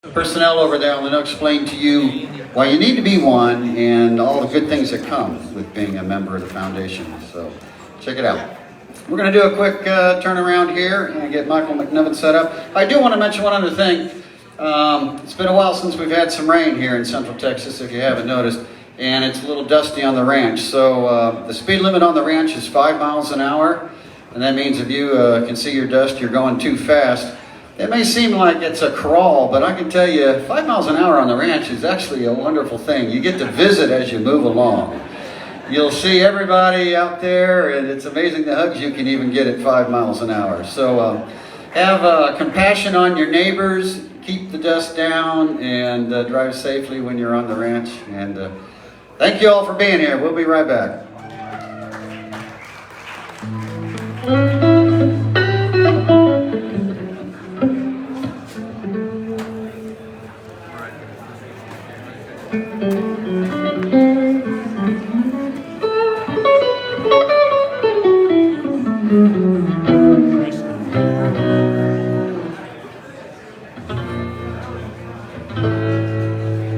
Personnel over there, they'll explain to you why you need to be one and all the good things that come with being a member of the foundation. So check it out. We're going to do a quick turnaround here and get Michael McNevin set up. I do want to mention one other thing. It's been a while since we've had some rain here in Central Texas, if you haven't noticed, and it's a little dusty on the ranch. So the speed limit on the ranch is 5 miles an hour, and that means if you can see your dust, you're going too fast. It may seem like it's a crawl, but I can tell you 5 miles an hour on the ranch is actually a wonderful thing. You get to visit as you move along. You'll see everybody out there, and it's amazing the hugs you can even get at 5 miles an hour. So have compassion on your neighbors, keep the dust down, and drive safely when you're on the ranch. And thank you all for being here. We'll be right back.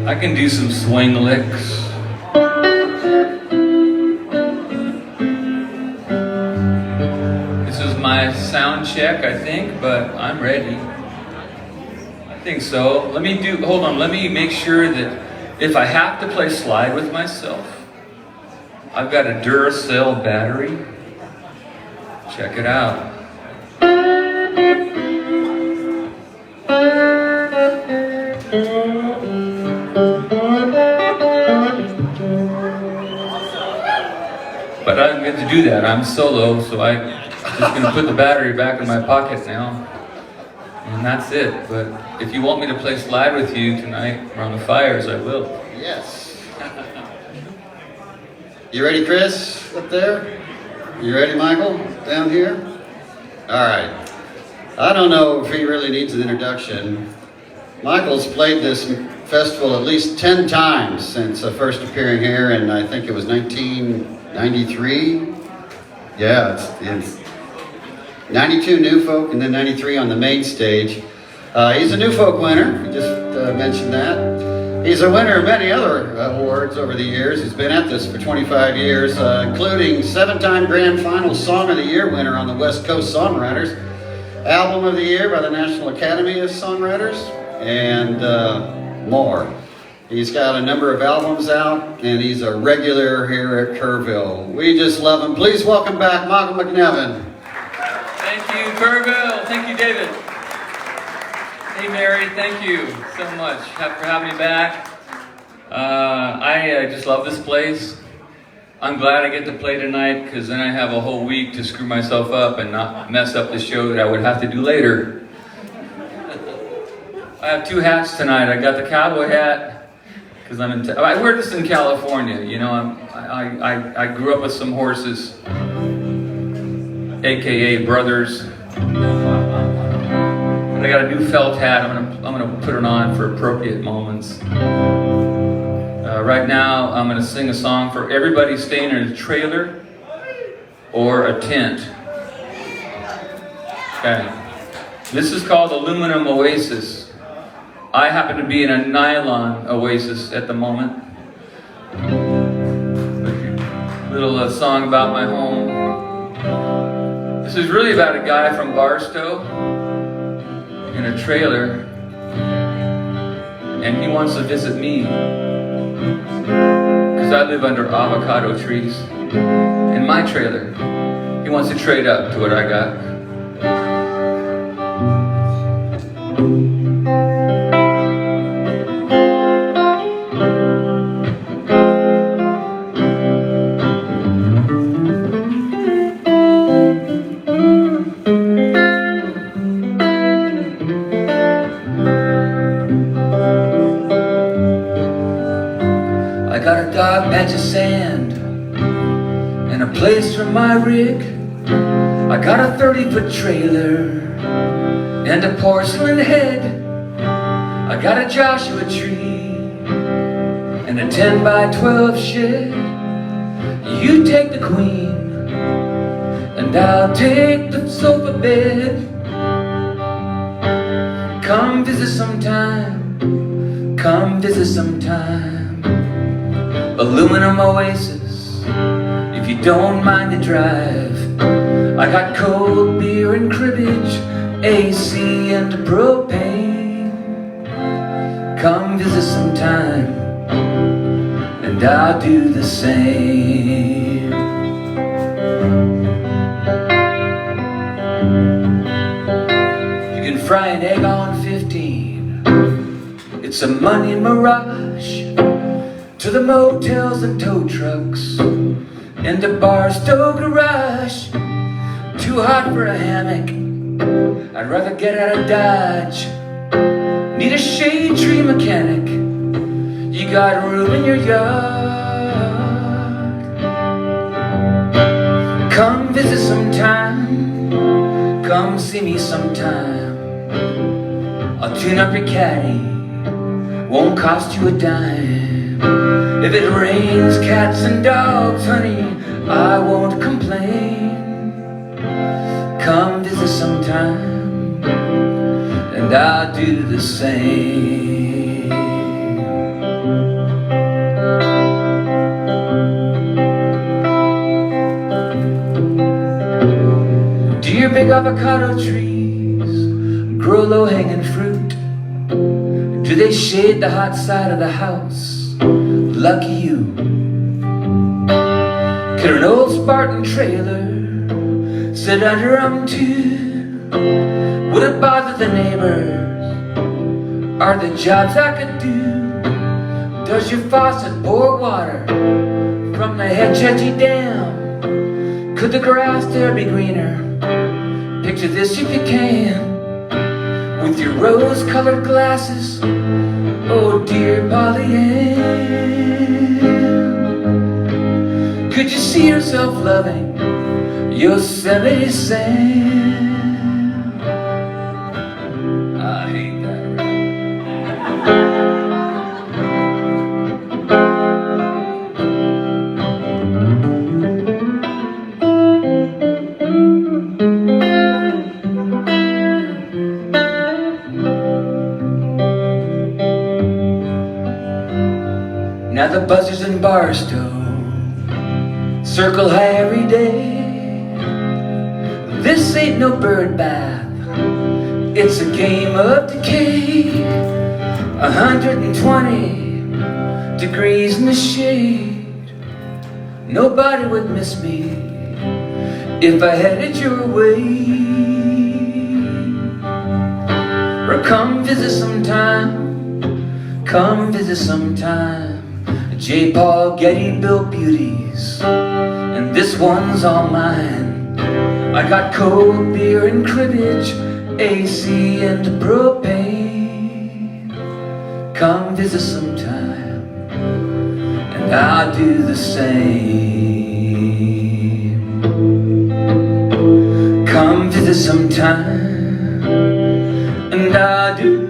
I can do some swing licks. This is my sound check, I think, but I'm ready. I think so. Let me make sure that if I have to play slide with myself, I've got a Duracell battery. Check it out. But I don't get to do that. I'm solo, so I'm just going to put the battery back in my pocket now. And that's it. But if you want me to play slide with you tonight around the fires, I will. Yes. You ready, Chris, up there? You ready, Michael, down here? All right. I don't know if he really needs an introduction. Michael's played this festival at least 10 times since first appearing here, and I think it was 1993. Yeah, it's 92 New Folk and then 93 on the main stage. He's a New Folk winner, we just mentioned that. He's a winner of many other awards over the years. He's been at this for 25 years, including 7-time Grand Final Song of the Year winner on the West Coast Songwriters, Album of the Year by the National Academy of Songwriters, and more. He's got a number of albums out, and he's a regular here at Kerrville. We just love him. Please welcome back Michael McNevin. Thank you, Kerrville. Thank you, David. Hey, Mary. Thank you so much for having me back. I just love this place. I'm glad I get to play tonight, because then I have a whole week to screw myself up and not mess up the show that I would have to do later. I have 2 hats tonight. I got the cowboy hat, because I wear this in California. You know, I grew up with some horses, AKA brothers. But I got a new felt hat. I'm gonna put it on for appropriate moments. Right now, I'm gonna sing a song for everybody staying in a trailer or a tent. Okay. This is called Aluminum Oasis. I happen to be in a nylon oasis at the moment. Little song about my home. This is really about a guy from Barstow in a trailer, and he wants to visit me because I live under avocado trees in my trailer. He wants to trade up to what I got. I got a dark patch of sand and a place for my rig. I got a 30-foot trailer and a porcelain head. I got a Joshua tree and a 10 by 12 shed. You take the queen and I'll take the sofa bed. Come visit sometime come visit sometime. Aluminum Oasis, if you don't mind the drive. I got cold beer and cribbage, AC and propane. Come visit sometime, and I'll do the same. You can fry an egg on 15. It's a money mirage. To the motels and tow trucks and the bar stove garage. Too hot for a hammock, I'd rather get out of Dodge. Need a shade tree mechanic, you got room in your yard. Come visit sometime, come see me sometime. I'll tune up your caddy, won't cost you a dime. If it rains cats and dogs, honey, I won't complain. Come visit sometime, and I'll do the same. Do your big avocado trees grow low-hanging fruit? Do they shade the hot side of the house? Lucky you. Could an old Spartan trailer sit under them too? Would it bother the neighbors? Are there jobs I could do? Does your faucet pour water from the Hetchetty Dam? Could the grass there be greener? Picture this if you can. With your rose-colored glasses, oh dear Polly Ann. Could you see yourself loving Yosemite Sam? I hate that Now the buzzers in Barstow circle high every day. This ain't no bird bath, it's a game of decay. 120 degrees in the shade. Nobody would miss me if I headed your way. Or come visit sometime, come visit sometime. J. Paul Getty built beauties, and this one's all mine. I got cold beer and cribbage, AC and propane. Come visit sometime, and I'll do the same. Come visit sometime, and I'll do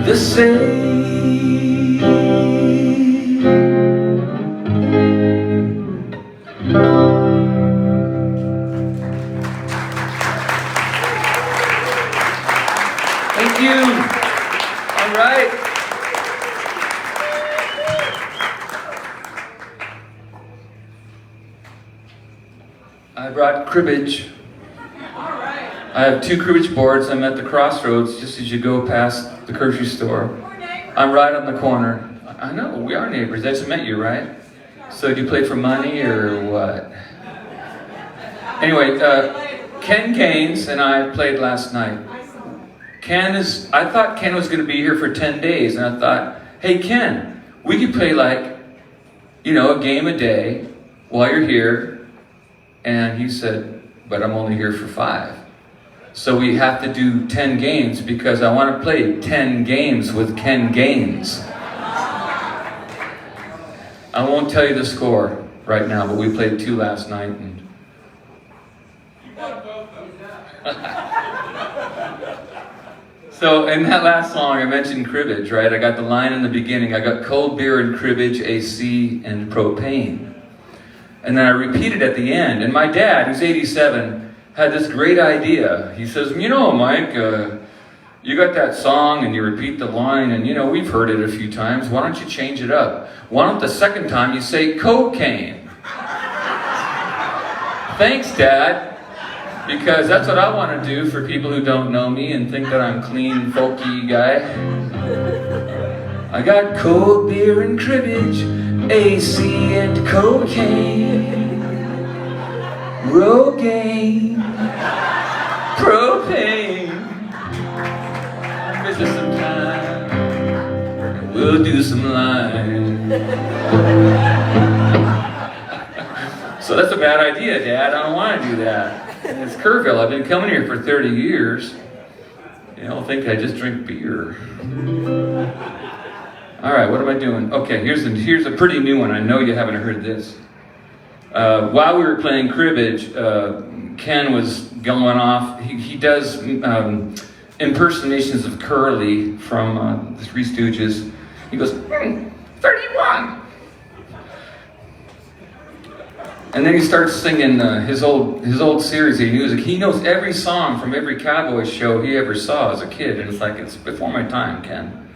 the same. Thank you. All right. I brought cribbage. I have 2 cribbage boards. I'm at the crossroads just as you go past the grocery store. I'm right on the corner. I know, we are neighbors. I just met you, right? So do you play for money or what? Anyway, Ken Gaines and I played last night. I thought Ken was going to be here for 10 days, and I thought, hey Ken, we could play like, you know, a game a day while you're here. And he said, but I'm only here for 5. So we have to do 10 games because I want to play 10 games with Ken Gaines. I won't tell you the score right now, but we played 2 last night. And So in that last song, I mentioned cribbage, right? I got the line in the beginning. I got cold beer and cribbage, AC, and propane. And then I repeated at the end. And my dad, who's 87, had this great idea. He says, you know, Mike, you got that song and you repeat the line and, you know, we've heard it a few times. Why don't you change it up? Why don't the second time you say cocaine? Thanks, Dad. Because that's what I want to do for people who don't know me and think that I'm clean, folky guy. I got cold beer and cribbage, AC and cocaine, Rogaine, propane. Visit some time, and we'll do some line. So that's a bad idea, Dad. I don't want to do that. It's Kerrville. I've been coming here for 30 years. You don't think I just drink beer. All right, what am I doing? Okay, here's a pretty new one. I know you haven't heard this. While we were playing cribbage, Ken was going off. He does impersonations of Curly from the Three Stooges. He goes, 31! And then he starts singing his old series. He knows every song from every cowboy show he ever saw as a kid, and it's like, it's before my time, Ken.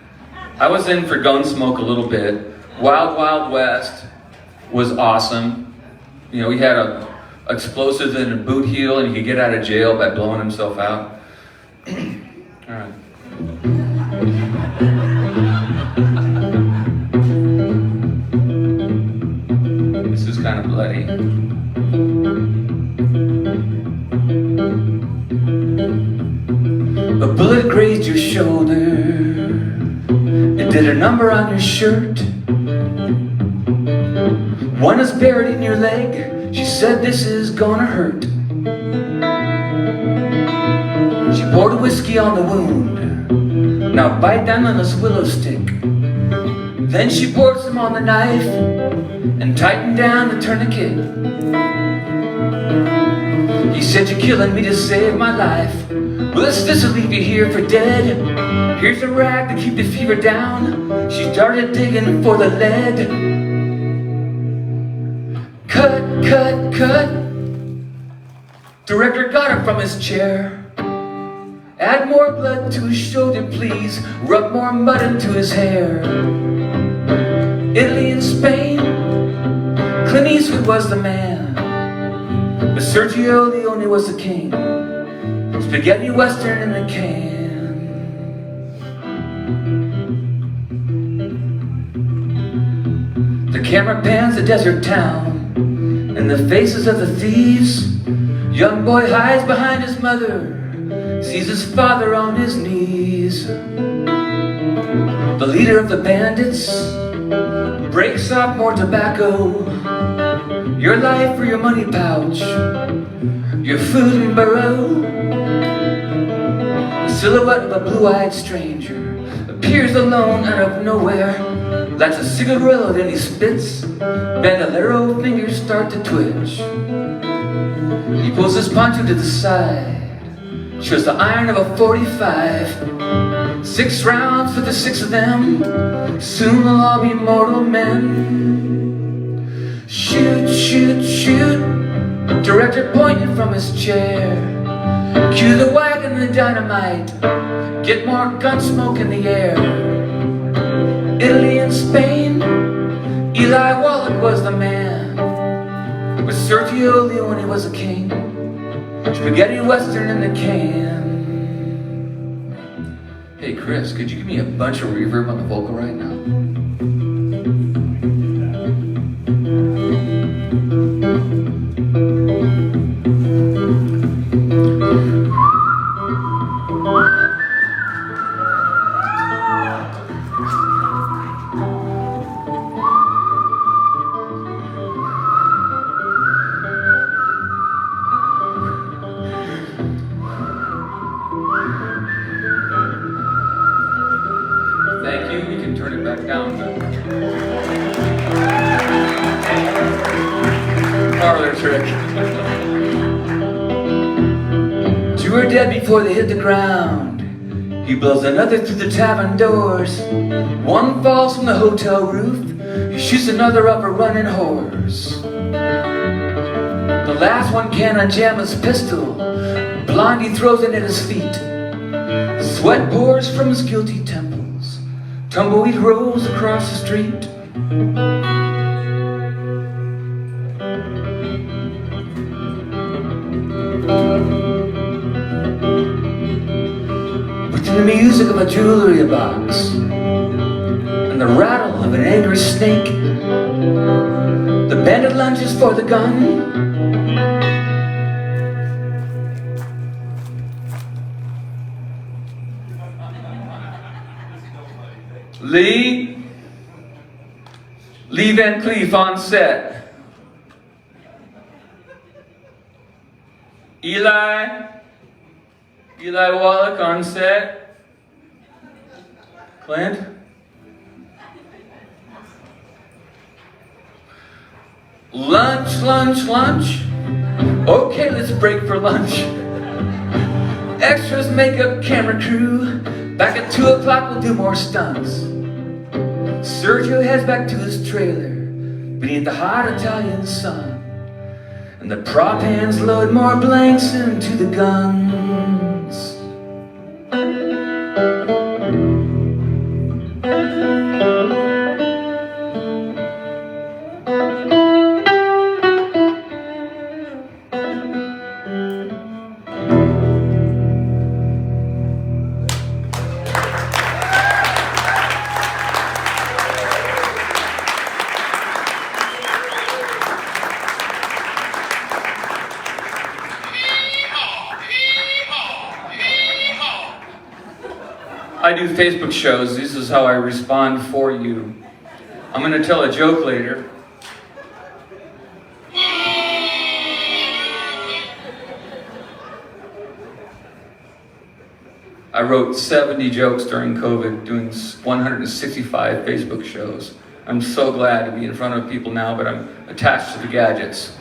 I was in for Gunsmoke a little bit. Wild Wild West was awesome. You know, he had explosives in a boot heel, and he could get out of jail by blowing himself out. All right. This is kind of bloody. A bullet grazed your shoulder. It did a number on your shirt. One is buried in your leg. She said this is gonna hurt. She poured whiskey on the wound. Now bite down on this willow stick. Then she poured some on the knife and tightened down the tourniquet. He said, you're killing me to save my life. Well, this'll leave you here for dead. Here's a rag to keep the fever down. She started digging for the lead. Cut, cut, cut. Director got up from his chair. Add more blood to his shoulder, please. Rub more mud into his hair. Italy and Spain, Clint Eastwood was the man, but Sergio Leone was the king. Spaghetti western in a can. The camera pans a desert town, and the faces of the thieves. Young boy hides behind his mother, sees his father on his knees. The leader of the bandits breaks off more tobacco. Your life for your money pouch, your food and burrow. The silhouette of a blue-eyed stranger appears alone out of nowhere. Lights a cigarillo, then he spits. Bandolero fingers start to twitch. He pulls his poncho to the side, shows the iron of a 45. 6 rounds for the 6 of them. Soon they'll all be mortal men. Shoot, shoot, shoot. Director pointing from his chair. Cue the wagon, the dynamite. Get more gun smoke in the air. Italy and Spain, Eli Wallach was the man, but Sergio Leone was a king. Spaghetti western in the can. Hey Chris, could you give me a bunch of reverb on the vocal right now? Thank you. We can turn it back down. Parlor trick. 2 were dead before they hit the ground. He blows another through the tavern doors. One falls from the hotel roof. He shoots another up a running horse. The last one can't unjam his pistol. Blondie throws it at his feet. Sweat pours from his guilty temples. Tumbleweed rolls across the street. Between the music of a jewelry box and the rattle of an angry snake, the bandit lunges for the gun. Lee Van Cleef on set. Eli Wallach on set. Clint. Lunch. Okay, let's break for lunch. Extras, makeup, camera crew. Back at 2 o'clock, we'll do more stunts. Sergio heads back to his trailer beneath the hot Italian sun. And the prop hands load more blanks into the guns. I do Facebook shows. This is how I respond for you. I'm going to tell a joke later. I wrote 70 jokes during COVID, doing 165 Facebook shows. I'm so glad to be in front of people now, but I'm attached to the gadgets.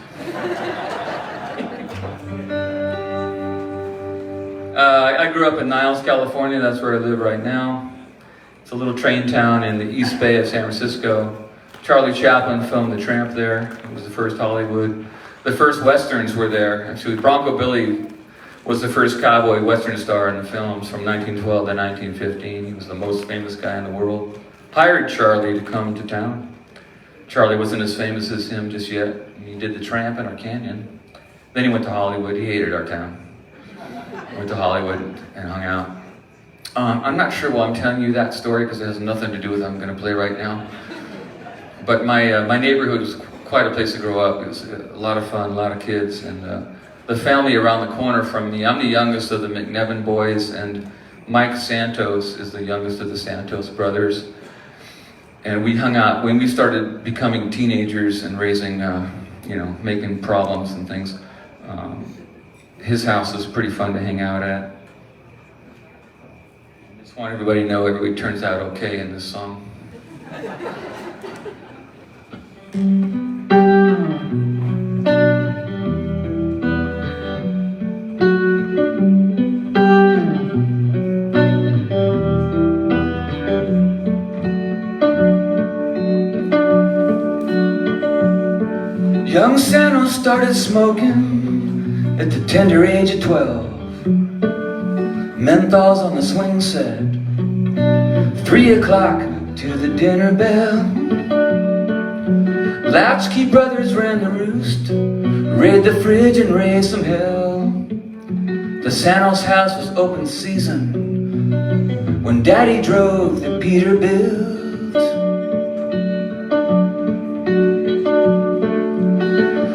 I grew up in Niles, California. That's where I live right now. It's a little train town in the East Bay of San Francisco. Charlie Chaplin filmed The Tramp there. It was the first Hollywood. The first Westerns were there. Actually, Bronco Billy was the first cowboy Western star in the films from 1912 to 1915. He was the most famous guy in the world. Hired Charlie to come to town. Charlie wasn't as famous as him just yet. He did The Tramp in our canyon. Then he went to Hollywood. He hated our town. Went to Hollywood and hung out. I'm not sure why I'm telling you that story because it has nothing to do with what I'm going to play right now. But my neighborhood was quite a place to grow up. It was a lot of fun, a lot of kids, and the family around the corner from me. I'm the youngest of the McNevin boys, and Mike Santos is the youngest of the Santos brothers. And we hung out when we started becoming teenagers and raising, making problems and things. His house is pretty fun to hang out at. I just want everybody to know everybody turns out okay in this song. Young Santa started smoking at the tender age of 12. Menthols on the swing set. 3 o'clock to the dinner bell. Latchkey brothers ran the roost, raid the fridge and raise some hell. The Santos house was open season when Daddy drove the Peterbilt.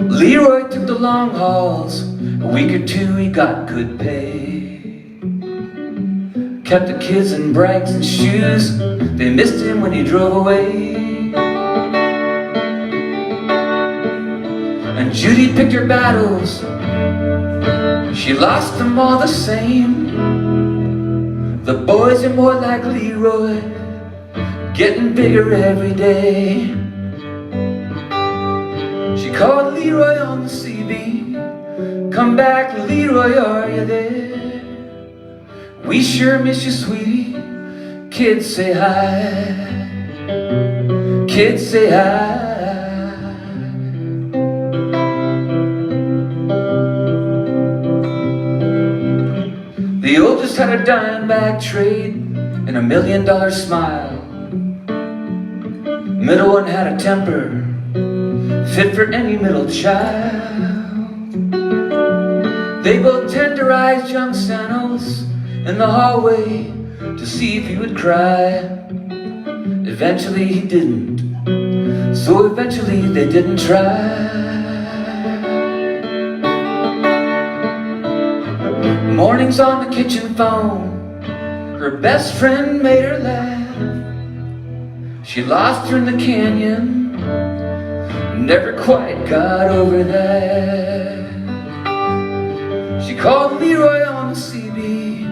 Leroy took the long hauls. A week or two he got good pay. Kept the kids in brags and shoes. They missed him when he drove away. And Judy picked her battles. She lost them all the same. The boys are more like Leroy, getting bigger every day. She called Leroy on the CB. Come back, Leroy, are you there? We sure miss you, sweetie. Kids say hi. Kids say hi. The oldest had a dime-bag trade and $1 million smile. Middle one had a temper fit for any middle child. They both tenderized young Sanos in the hallway to see if he would cry. Eventually he didn't, so eventually they didn't try. Mornings on the kitchen phone, her best friend made her laugh. She lost her in the canyon, never quite got over that. She called Leroy on the CB,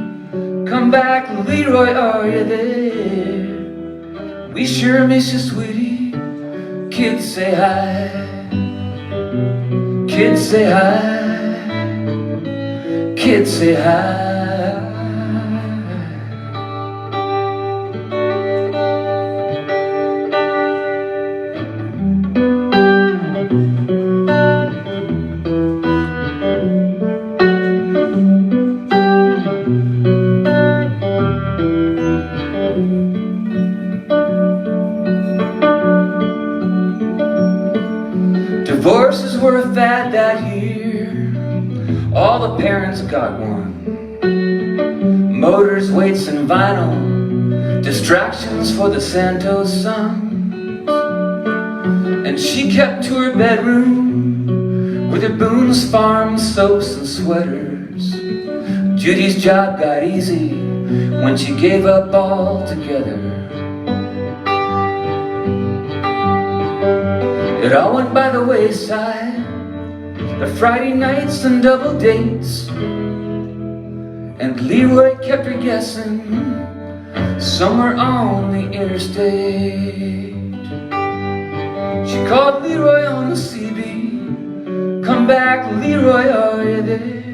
come back Leroy, are you there? We sure miss you, sweetie. Kids say hi. Kids say hi. Kids say hi. Divorces were a fad that year. All the parents got one. Motors, weights, and vinyl, distractions for the Santos sons. And she kept to her bedroom with her Boone's Farm soaps and sweaters. Judy's job got easy when she gave up altogether. It all went by the wayside, the Friday nights and double dates. And Leroy kept her guessing somewhere on the interstate. She called Leroy on the CB, come back Leroy, are you there?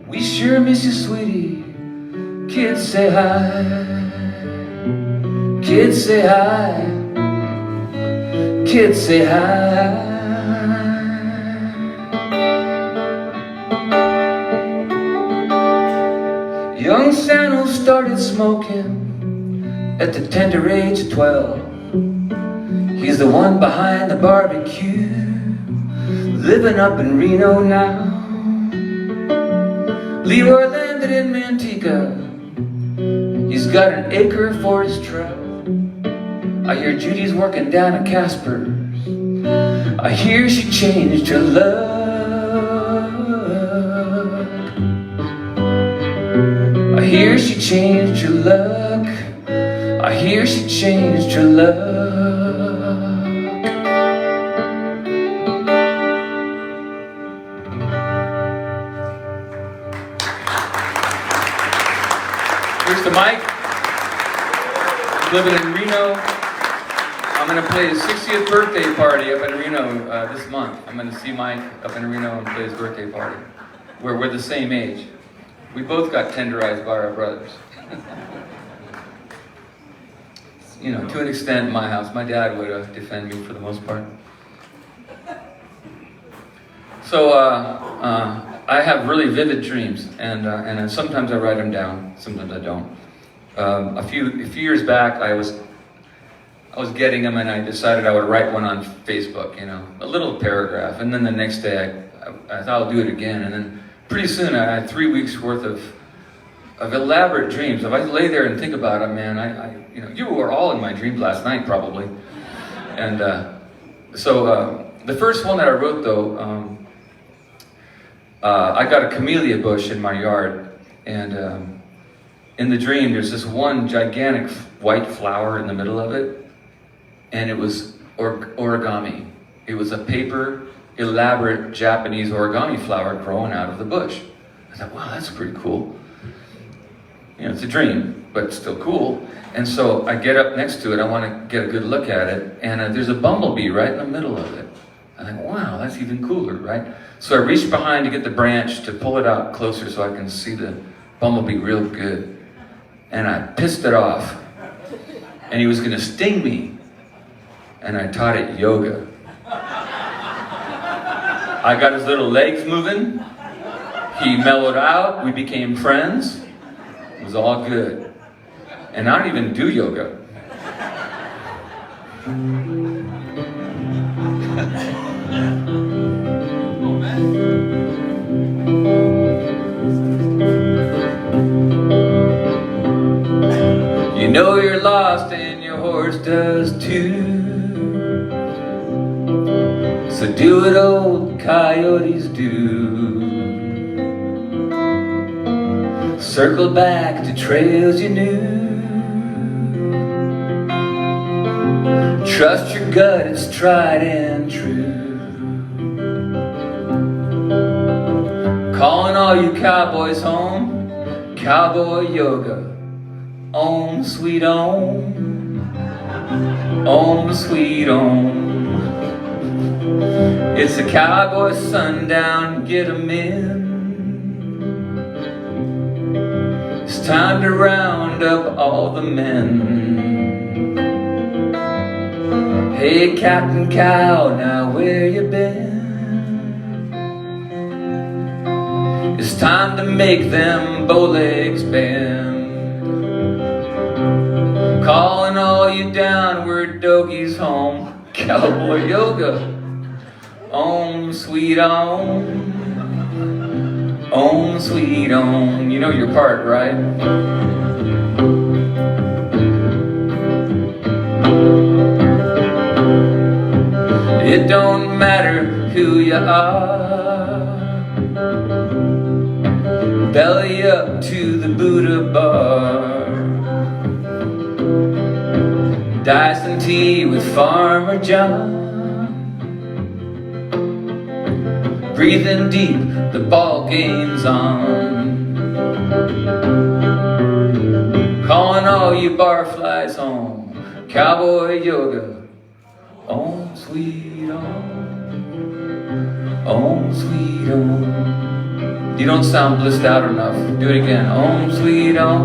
We sure miss you, sweetie. Kids say hi. Kids say hi. Kids say hi. Young Sano started smoking at the tender age of 12. He's the one behind the barbecue, living up in Reno now. Leroy landed in Manteca. He's got an acre for his trout. I hear Judy's working down at Casper's. I hear she changed her luck. I hear she changed her luck. I hear she changed her luck. Here's the mic. Living in Reno. I'm going to play his 60th birthday party up in Reno this month. I'm going to see Mike up in Reno and play his birthday party. We're the same age. We both got tenderized by our brothers. You know, to an extent in my house. My dad would defend me for the most part. So I have really vivid dreams, and sometimes I write them down, sometimes I don't. A few years back, I was getting them, and I decided I would write one on Facebook, you know, a little paragraph, and then the next day I thought I'll do it again, and then pretty soon I had 3 weeks worth of elaborate dreams. If I lay there and think about it, man, you know, you were all in my dreams last night probably, and so the first one that I wrote though, I got a camellia bush in my yard, and in the dream there's this one gigantic white flower in the middle of it. And it was origami. It was a paper, elaborate Japanese origami flower growing out of the bush. I thought, wow, that's pretty cool. You know, it's a dream, but still cool. And so I get up next to it, I want to get a good look at it, and there's a bumblebee right in the middle of it. I think, wow, that's even cooler, right? So I reach behind to get the branch to pull it out closer so I can see the bumblebee real good. And I pissed it off. And he was gonna sting me. And I taught it yoga. I got his little legs moving. He mellowed out, we became friends. It was all good. And I don't even do yoga. You know you're lost and your horse does too. So do what old coyotes do. Circle back to trails you knew. Trust your gut, it's tried and true. Calling all you cowboys home, cowboy yoga. Om sweet om, om sweet om. It's a cowboy sundown, get 'em in. It's time to round up all the men. Hey Captain Cow, now where you been? It's time to make them bow legs bend. Calling all you downward dogies home, cowboy yoga. Om sweet om, om sweet om. You know your part, right? It don't matter who you are. Belly up to the Buddha bar. Dyson tea with Farmer John. Breathing deep, the ball game's on. Calling all you barflies home, cowboy yoga. Om sweet om, om sweet om. You don't sound blissed out enough. Do it again. Om sweet om,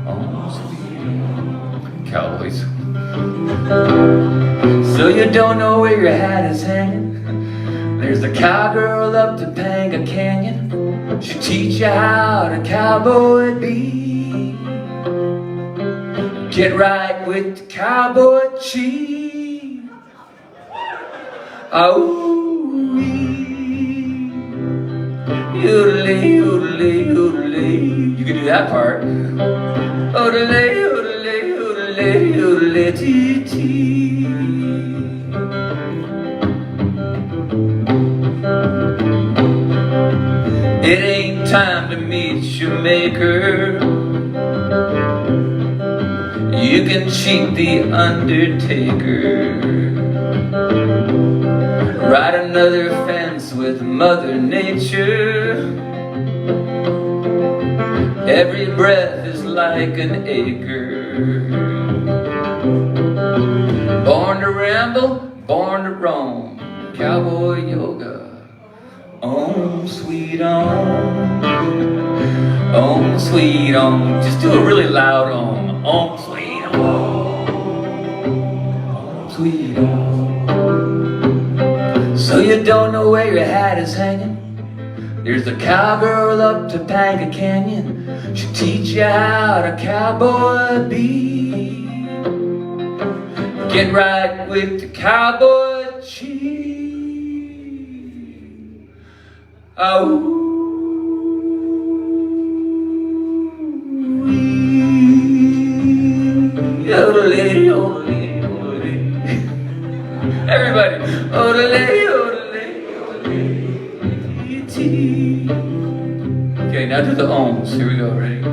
om sweet om. Cowboys. So you don't know where your hat is hanging. There's a cowgirl up to Panga Canyon. She'll teach you how to cowboy be. Get right with the cowboy chief. Oh-wee. Yodelay, yodelay, yodelay. You can do that part. Odelay, yodelay, yodelay, yodelay, tee-tee. It ain't time to meet your maker. You can cheat the undertaker. Ride another fence with Mother Nature. Every breath is like an acre. Born to ramble, born to roam, cowboy yoga. Om sweet om, om sweet om. Just do a really loud om. Om sweet om, om sweet om. So you don't know where your hat is hanging. There's a cowgirl up to Panga Canyon. She'll teach you how to cowboy be. Get right with the cowboy chief. Oh. Yodelay, yodelay, yodelay. Everybody, yodelay, yodelay, yodelay, tee. Okay, now do the ohms. Here we go. Ready?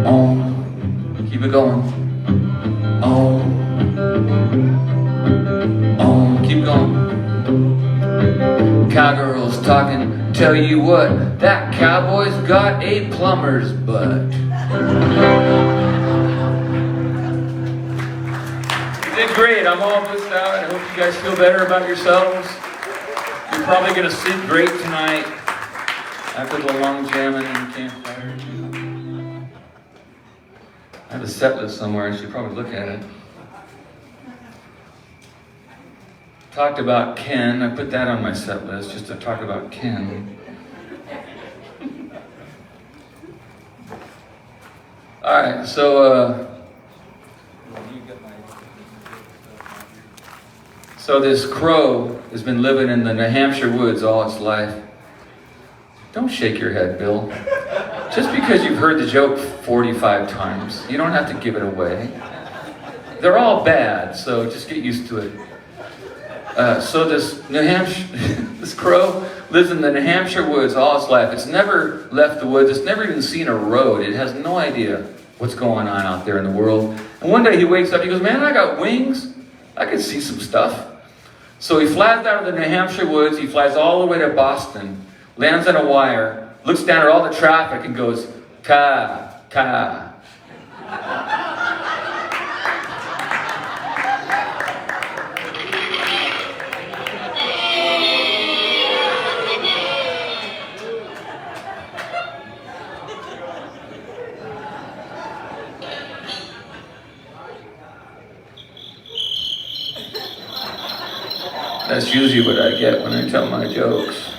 Om. Keep it going. Om. Om. Keep going. Cowgirls talking. Tell you what, that cowboy's got a plumber's butt. You did great. I'm all blissed out. I hope you guys feel better about yourselves. You're probably going to sleep great tonight. After the long jamming and campfire. I have a set list somewhere, I should probably look at it. Talked about Ken, I put that on my set list just to talk about Ken. Alright, so this crow has been living in the New Hampshire woods all its life. Don't shake your head, Bill. Just because you've heard the joke 45 times, you don't have to give it away. They're all bad, so just get used to it. So this New Hampshire, this crow lives in the New Hampshire woods all its life. It's never left the woods. It's never even seen a road. It has no idea what's going on out there in the world. And one day he wakes up, he goes, man, I got wings. I can see some stuff. So he flies out of the New Hampshire woods. He flies all the way to Boston, lands on a wire, looks down at all the traffic and goes, ka, ka. That's usually what I get when I tell my jokes.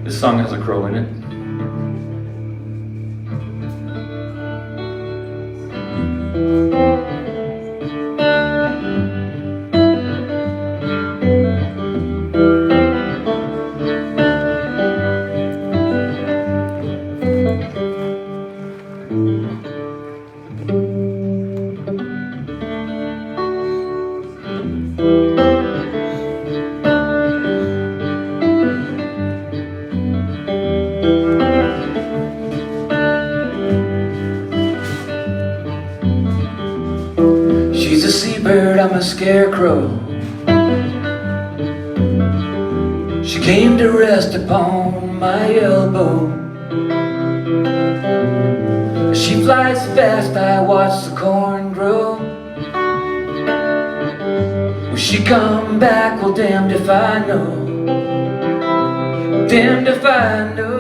This song has a crow in it. She's a seabird, I'm a scarecrow. She came to rest upon my elbow. She flies fast, I watch the corn grow. Will she come back? Well, damned if I know. Damned if I know.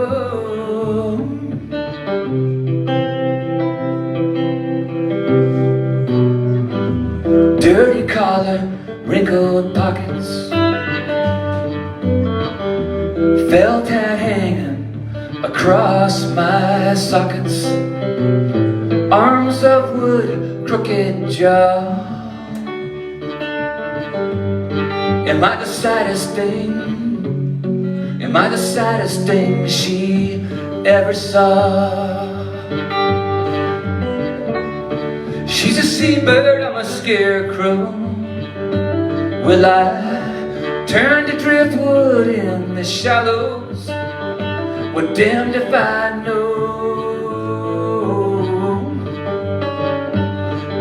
Dirty collar, wrinkled pockets, felt hat hanging across my sockets, arms of wood, crooked jaw. Am I the saddest thing? Am I the saddest thing she ever saw? She's a seabird, I'm a scarecrow. Will I turn to driftwood in the shallows? Well, damned if I know.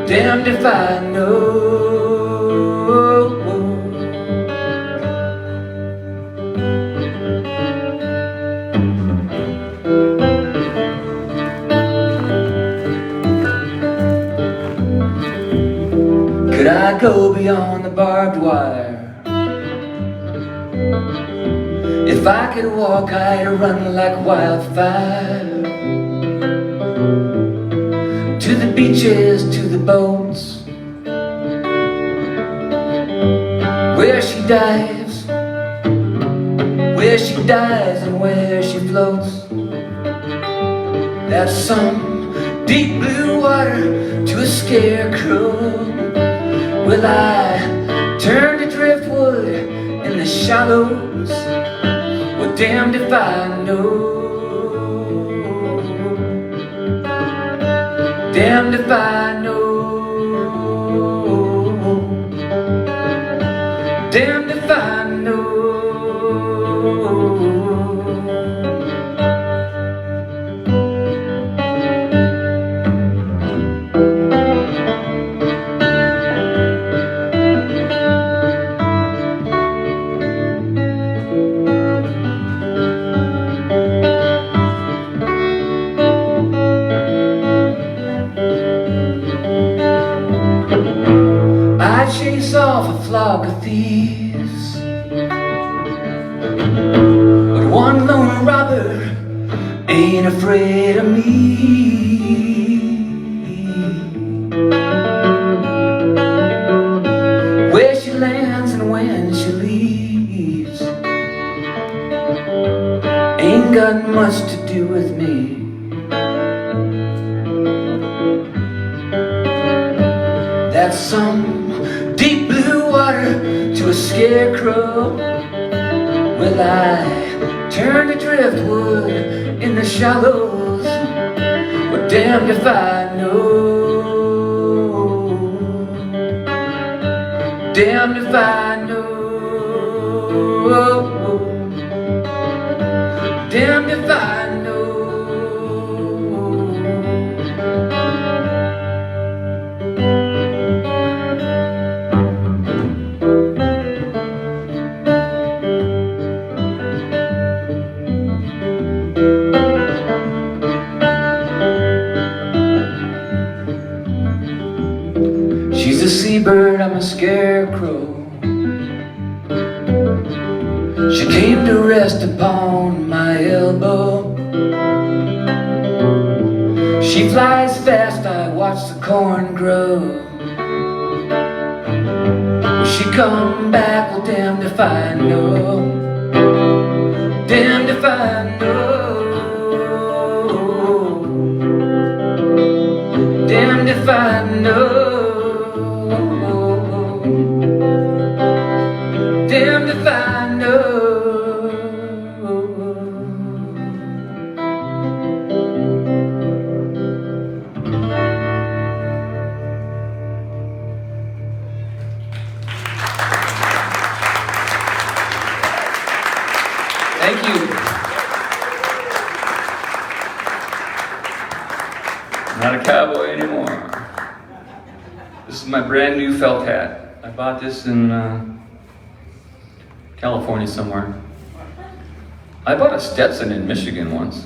Damned if I know. Could I go beyond the barbed wire? If I could walk, I'd run like wildfire. To the beaches, to the boats, where she dives, where she dives and where she floats. That's some deep blue water to a scarecrow. Will I turn to driftwood in the shallows? Well, damned if I know. Damned if I know. Damned if I know. I chase off a flock of thieves afraid of me. Where she lands and when she leaves ain't got much to do with me. That's some deep blue water to a scarecrow. Will I turn to driftwood in the shallows? Well, damned if I know. Damned if I know. Damned if I know. She's a seabird, I'm a scarecrow. She came to rest upon my elbow. She flies fast, I watch the corn grow. Will she come back? Well, damned if I know. Damned if I know. Damned if I know. Damned if I know. Thank you. I'm not a cowboy anymore. This is my brand new felt hat. I bought this in California somewhere. I bought a Stetson in Michigan once.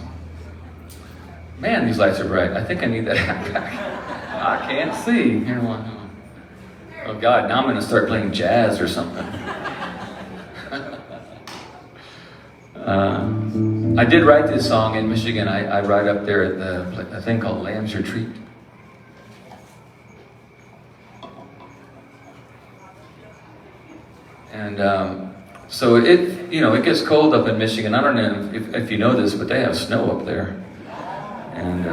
Man, these lights are bright. I think I need that hat back. I can't see. Here, oh God, now I'm gonna start playing jazz or something. I did write this song in Michigan. I write up there at a thing called Lamb's Retreat. And so it gets cold up in Michigan. I don't know if you know this, but they have snow up there. And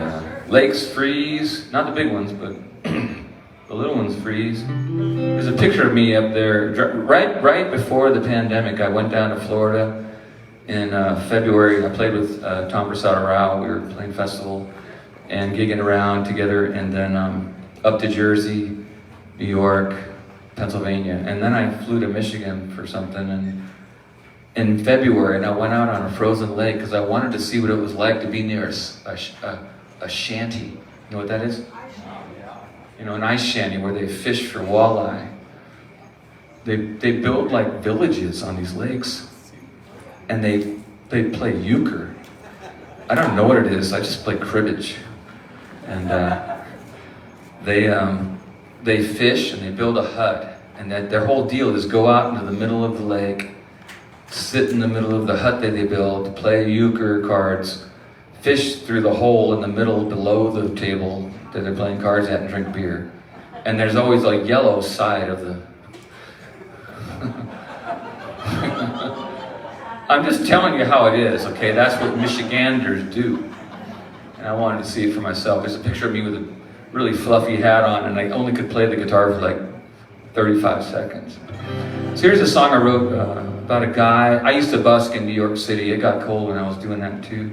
lakes freeze, not the big ones, but the little ones freeze. There's a picture of me up there. Right before the pandemic, I went down to Florida in February. I played with Tom Brasada Rao. We were playing festival and gigging around together, and then up to Jersey, New York, Pennsylvania, and then I flew to Michigan for something. And in February, and I went out on a frozen lake because I wanted to see what it was like to be near a shanty. You know what that is? You know, an ice shanty where they fish for walleye. They build like villages on these lakes, and they play euchre. I don't know what it is. I just play cribbage, and they fish and they build a hut, and their whole deal is go out into the middle of the lake, sit in the middle of the hut that they build, play euchre cards, fish through the hole in the middle below the table that they're playing cards at, and drink beer. And there's always a yellow side of the... I'm just telling you how it is, okay? That's what Michiganders do. And I wanted to see it for myself. There's a picture of me with a really fluffy hat on, and I only could play the guitar for like 35 seconds. So here's a song I wrote about a guy. I used to busk in New York City. It got cold when I was doing that too.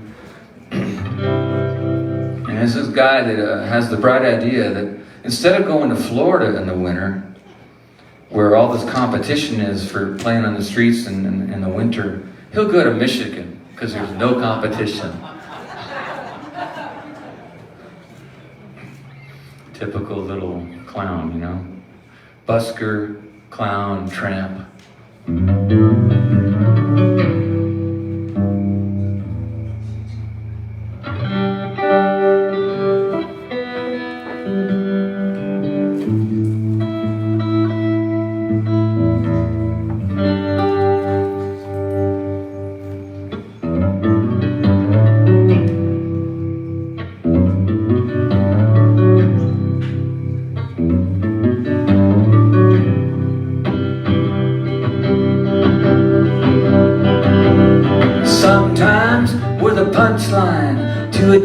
And there's this guy that has the bright idea that instead of going to Florida in the winter, where all this competition is for playing on the streets in the winter, he'll go to Michigan because there's no competition. Typical little clown, you know? Busker, clown, tramp.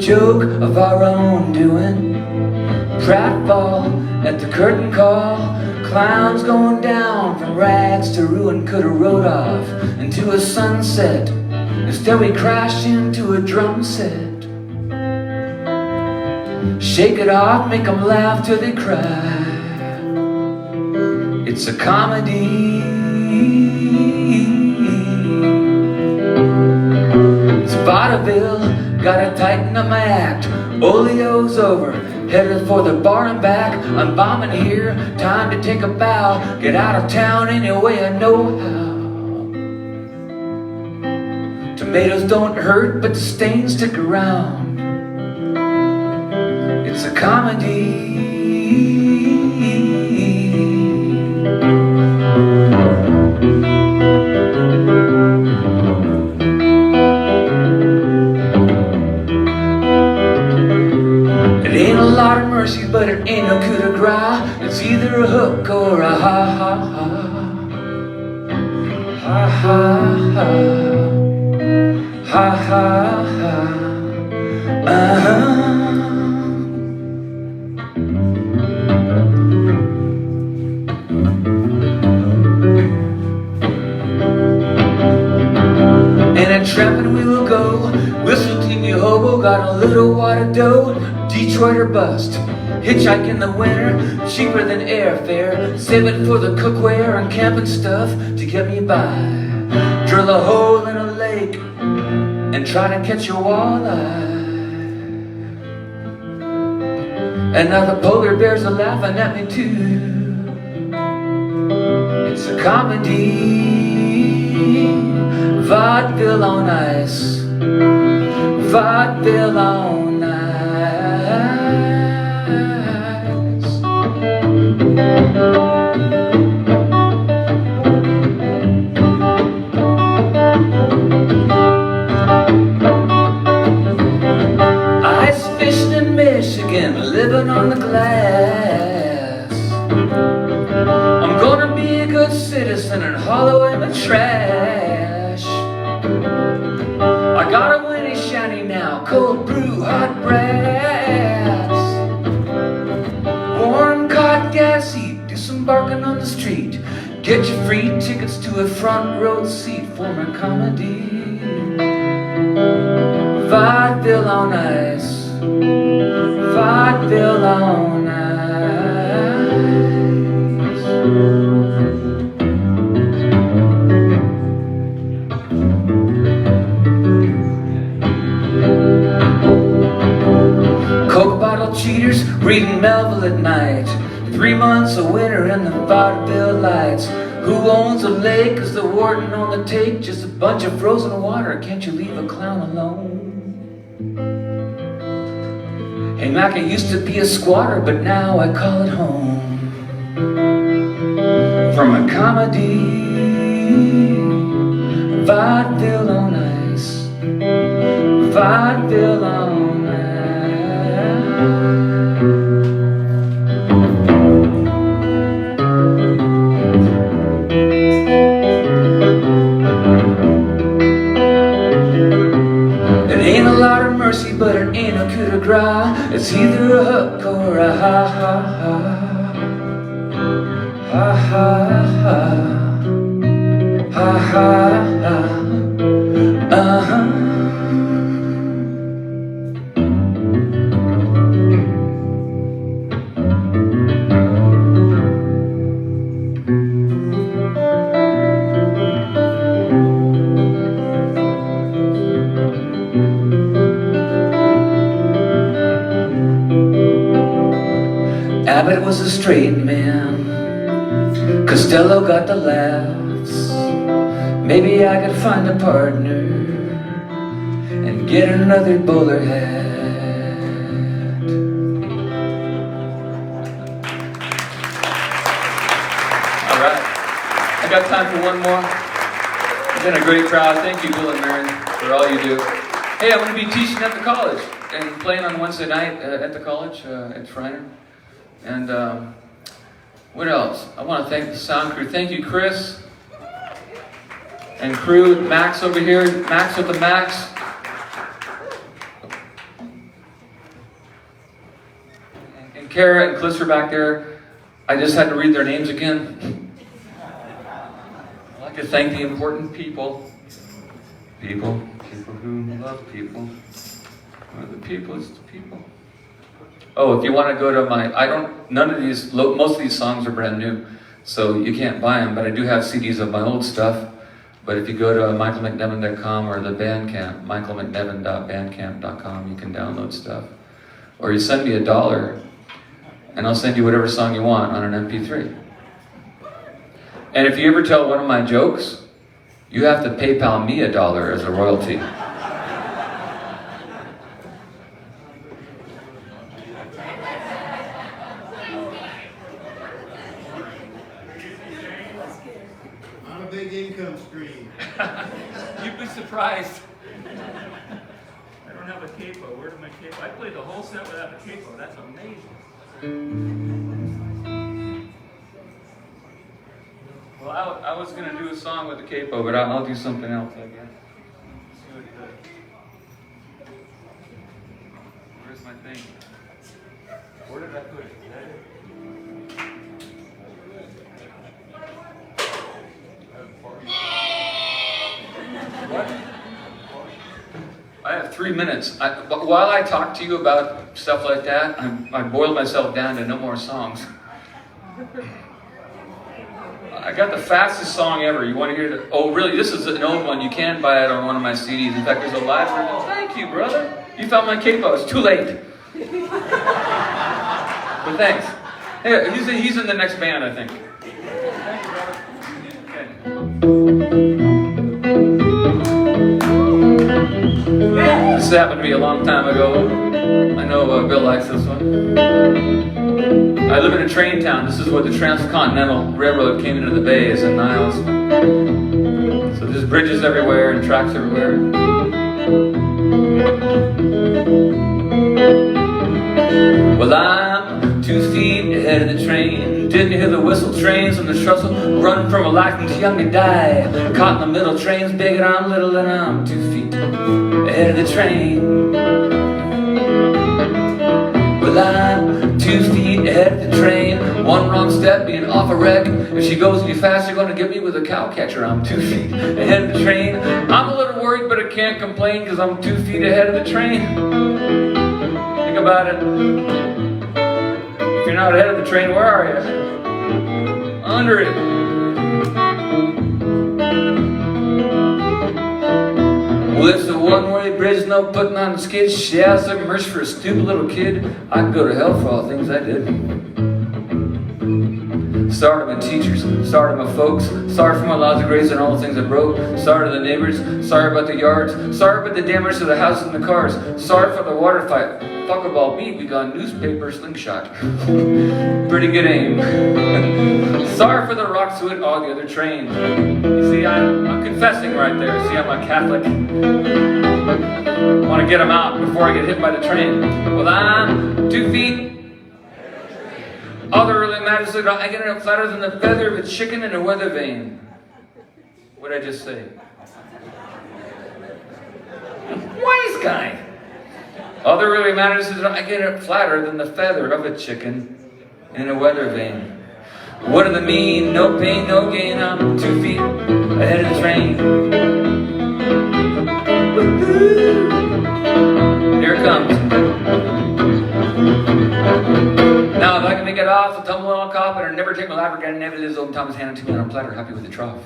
joke of our own doing. Pratfall at the curtain call. Clowns going down from rags to ruin. Could have rode off into a sunset. Instead we crashed into a drum set. Shake it off, make them laugh till they cry. It's a comedy. It's vaudeville, gotta tighten up my act. Oleo's over, headed for the bar and back. I'm bombing here, time to take a bow. Get out of town any way I know how. Tomatoes don't hurt, but the stains stick around. It's a comedy. Mercy, but it ain't no coup de grace. It's either a hook or a ha-ha-ha. Ha-ha-ha. Ha-ha-ha. And a tramping we will go. Whistle team you hobo, got a little water dough. Detroit or bust. Hitchhike in the winter, cheaper than airfare. Save it for the cookware and camping stuff to get me by. Drill a hole in a lake and try to catch a walleye. And now the polar bears are laughing at me too. It's a comedy. Vaudeville on ice. Vaudeville on ice. Ice fishing in Michigan, living on the glass. I'm gonna be a good citizen and haul away my trash. I got a Winnie shiny now, cold brew, hot brass. Warm cotton gas heat, do some barking on the street. Get your free tickets to a front row seat for my comedy. Vaudeville on ice. Vaudeville on ice. Coke bottle cheaters reading Melville at night. 3 months of winter in the vaudeville lights. Who owns a lake? Is the warden on the take? Just a bunch of frozen water. Can't you leave a clown alone? Hey Mac, I used to be a squatter, but now I call it home. From a comedy, vaudeville on ice. Vaudeville on ice. But it ain't a coup de grace. It's either a hook or a ha-ha-ha. Ha-ha-ha. Ha-ha-ha. Abbott was a straight man. Costello got the laughs. Maybe I could find a partner and get another bowler hat. All right, I got time for one more. You've been a great crowd. Thank you, Bill and Mary, for all you do. Hey, I'm going to be teaching at the college and playing on Wednesday night at the college at Shriner. And what else? I want to thank the sound crew. Thank you, Chris and crew. Max over here. Max with the Max. and Kara and Cliss are back there. I just had to read their names again. I'd like to thank the important people. People who love people. What are the people? It's the people. Oh, if you want to go to my, most of these songs are brand new, so you can't buy them, but I do have CDs of my old stuff. But if you go to michaelmcnevin.com or the Bandcamp, michaelmcnevin.bandcamp.com, you can download stuff. Or you send me $1, and I'll send you whatever song you want on an MP3. And if you ever tell one of my jokes, you have to PayPal me $1 as a royalty. Not a big income stream. You'd be surprised. I don't have a capo. Where's my capo? I played the whole set without a capo. That's amazing. Well, I was going to do a song with a capo, but I'll do something else, I guess. See what he does. Where's my thing? Where did I put it? Is that it? What? I have 3 minutes. While I talk to you about stuff like that, I boiled myself down to no more songs. I got the fastest song ever. You want to hear it? Oh, really? This is an old one. You can buy it on one of my CDs. In fact, there's a live version. Thank you, brother. You found my capo. It's too late. But thanks. Hey, he's in the next band, I think. Thank you, brother. Okay. This happened to me a long time ago. I know Bill likes this one. I live in a train town. This is where the Transcontinental Railroad came into the bays in Niles. So there's bridges everywhere and tracks everywhere. Well, I'm 2 feet ahead of the train. Didn't hear the whistle trains and the trestle. Running from a life and too young to die. Caught in the middle, train's big and I'm little, and I'm 2 feet ahead of the train. Well, I'm 2 feet ahead of the train. One wrong step, being off a wreck. If she goes any fast, you're gonna get me with a cow catcher. I'm 2 feet ahead of the train. I'm a little worried, but I can't complain, because I'm 2 feet ahead of the train. Think about it. If you're not ahead of the train, where are you? Under it. Well, it's a one-way bridge, no putting on skids. She asked for mercy for a stupid little kid. I could go to hell for all the things I did. Sorry to my teachers, sorry to my folks, sorry for my lousy grades and all the things I broke. Sorry to the neighbors, sorry about the yards, sorry about the damage to the houses and the cars. Sorry for the water fight. Fuck about me, we got newspaper slingshot. Pretty good aim. Sorry for the rocks who hit all the other train. You see, I'm confessing right there. See, I'm a Catholic. I want to get them out before I get hit by the train. Well, I'm 2 feet. All that really matters is that I get it flatter than the feather of a chicken in a weather vane. What did I just say? Wise guy. All that really matters is that I get it flatter than the feather of a chicken in a weather vane. What do they mean? No pain, no gain. I'm 2 feet ahead of the train. Here it comes. Now, if I can make it off, I'll tumble on a cop and I'll never take my life again. Never lives old Thomas handed to me on a platter. Happy with the trough.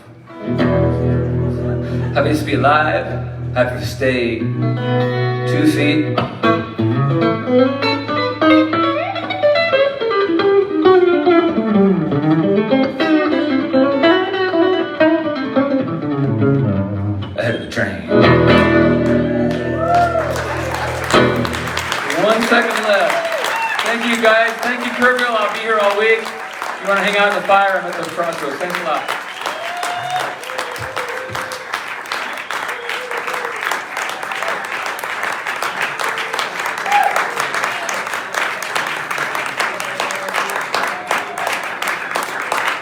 Happy to be alive. Happy to stay 2 feet. Ahead of the train. 1 second left. Thank you guys. Thank you, Kerrville. I'll be here all week. If you want to hang out in the fire, I'm at the crossroads. Thanks a lot.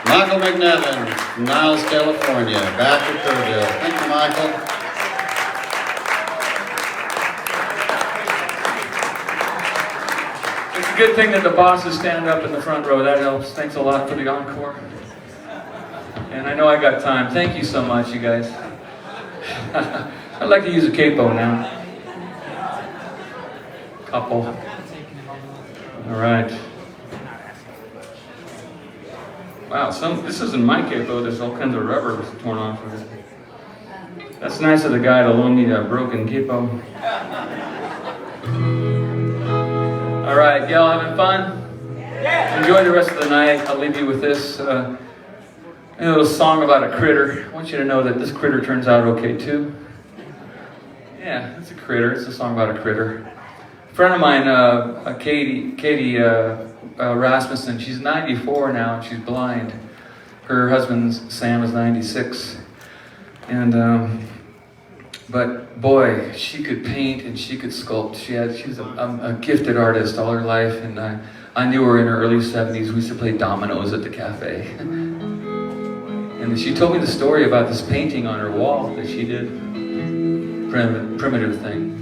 Michael McNevin, Niles, California, back to Kerrville. Thank you, Michael. It's a good thing that the bosses stand up in the front row. That helps. Thanks a lot for the encore. And I know I got time. Thank you so much, you guys. I'd like to use a capo now. Couple. All right. Wow, this isn't my capo. There's all kinds of rubber that's torn off of it. That's nice of the guy to loan me a broken capo. All right, y'all having fun? Yeah. Enjoy the rest of the night. I'll leave you with this a little song about a critter. I want you to know that this critter turns out okay too. Yeah, it's a critter. It's a song about a critter. A friend of mine, Katie Rasmussen, she's 94 now and she's blind. Her husband Sam is 96. And but boy, she could paint and she could sculpt. She's a gifted artist all her life, and I knew her in her early 70s. We used to play dominoes at the cafe. And she told me the story about this painting on her wall that she did. Primitive thing.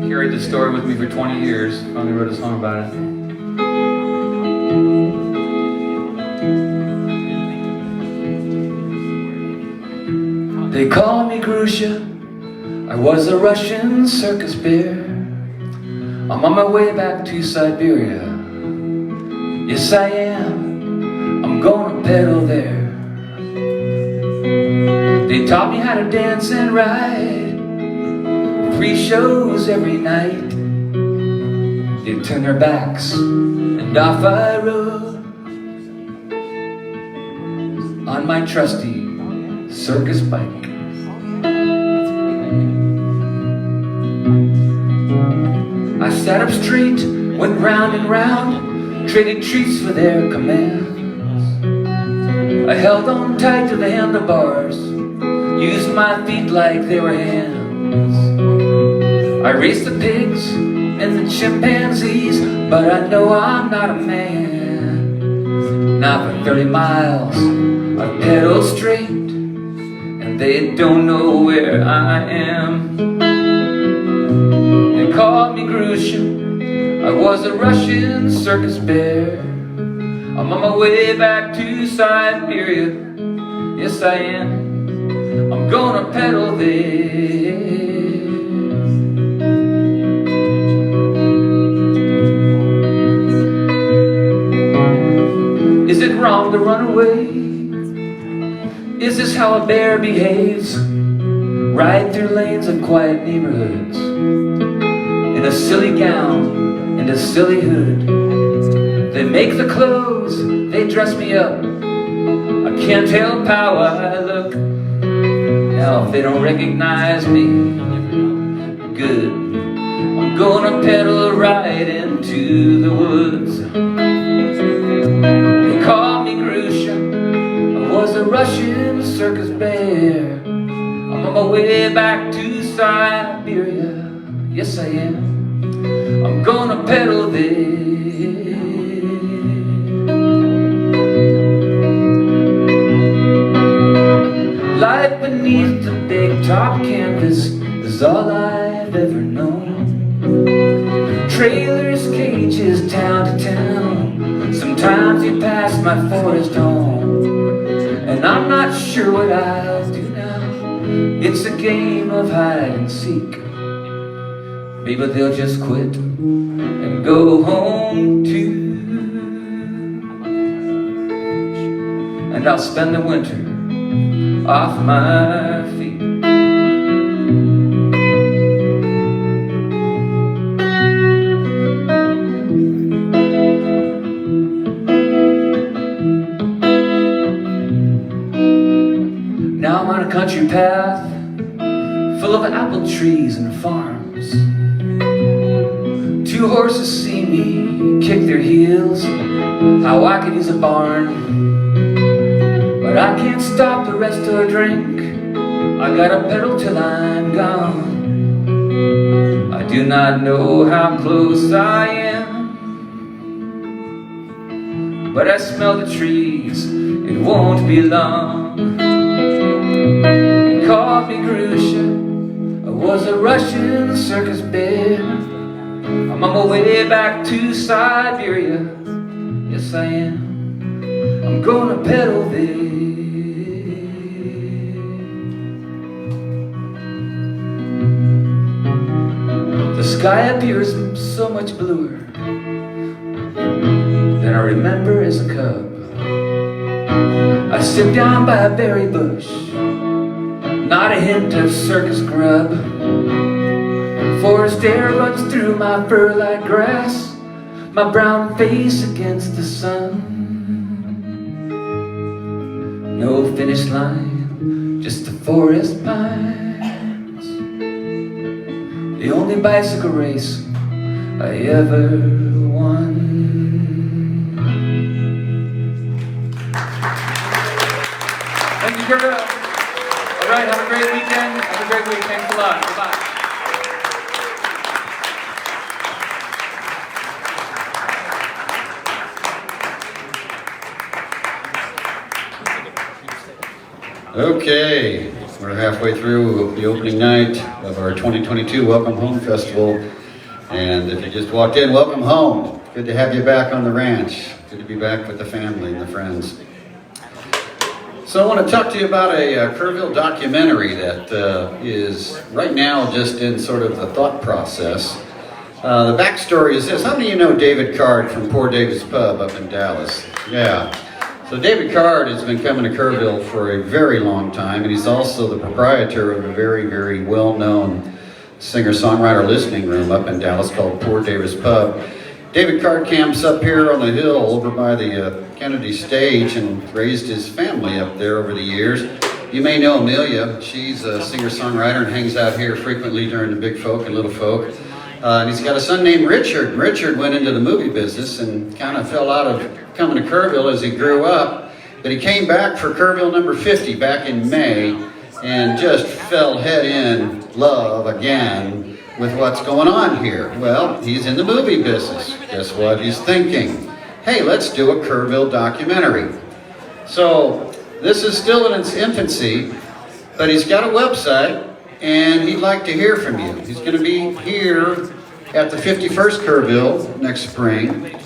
Carried the story with me for 20 years. Finally wrote a song about it. They call me Grusha. I was a Russian circus bear. I'm on my way back to Siberia. Yes, I am. I'm gonna pedal there. They taught me how to dance and ride. 3 shows every night. They turned their backs and off I rode on my trusty circus bike. I sat up straight, went round and round, trading treats for their commands. I held on tight to the handlebars, used my feet like they were hands. I raced the pigs and the chimpanzees, but I know I'm not a man. Now for 30 miles I pedaled straight, and they don't know where I am. They called me Grusha. I was a Russian circus bear. I'm on my way back to Siberia. Yes, I am. I'm gonna pedal there. Is it wrong to run away? Is this how a bear behaves? Ride through lanes of quiet neighborhoods in a silly gown and a silly hood. They make the clothes, they dress me up. I can't help how I look. Now if they don't recognize me, good. I'm gonna pedal right into the woods. They call me Grusha. I was a Russian circus bear. I'm on my way back to Siberia. Yes, I am. I'm gonna pedal there. Life beneath the big top canvas is all I've ever known. Trailers, cages, town to town. Sometimes you pass my forest home, and I'm not sure what I'll do now. It's a game of hide and seek. Maybe they'll just quit and go home too. And I'll spend the winter off my feet. Now I'm on a country path full of apple trees and farms. 2 horses see me kick their heels. How I could use a barn, but I can't stop the rest or drink. I gotta pedal till I'm gone. I do not know how close I am, but I smell the trees, it won't be long. They called me Grusha. I was a Russian circus bear. I'm on my way back to Siberia. Yes, I am. I'm going to Kerrville. The sky appears so much bluer than I remember as a cub. I sit down by a berry bush, not a hint of circus grub. Forest air runs through my fur like grass, my brown face against the sun. No finish line, just the forest pines. The only bicycle race I ever won. Thank you, Kerrville. All right, have a great weekend. Have a great week. Thanks a lot. Goodbye. Okay, we're halfway through the opening night of our 2022 Welcome Home Festival. And if you just walked in, welcome home. Good to have you back on the ranch. Good to be back with the family and the friends. So I want to talk to you about a Kerrville documentary that is right now just in sort of the thought process. The backstory is this. How many of you know David Card from Poor David's Pub up in Dallas? Yeah. So David Card has been coming to Kerrville for a very long time, and he's also the proprietor of a very, very well-known singer-songwriter listening room up in Dallas called Poor David's Pub. David Card camps up here on the hill over by the Kennedy stage and raised his family up there over the years. You may know Amelia. She's a singer-songwriter and hangs out here frequently during the big folk and little folk. And he's got a son named Richard. Richard went into the movie business and kind of fell out of coming to Kerrville as he grew up. But he came back for Kerrville number 50 back in May and just fell head in love again with what's going on here. Well, he's in the movie business. Guess what he's thinking? Hey, let's do a Kerrville documentary. So this is still in its infancy, but he's got a website and he'd like to hear from you. He's going to be here at the 51st Kerrville next spring.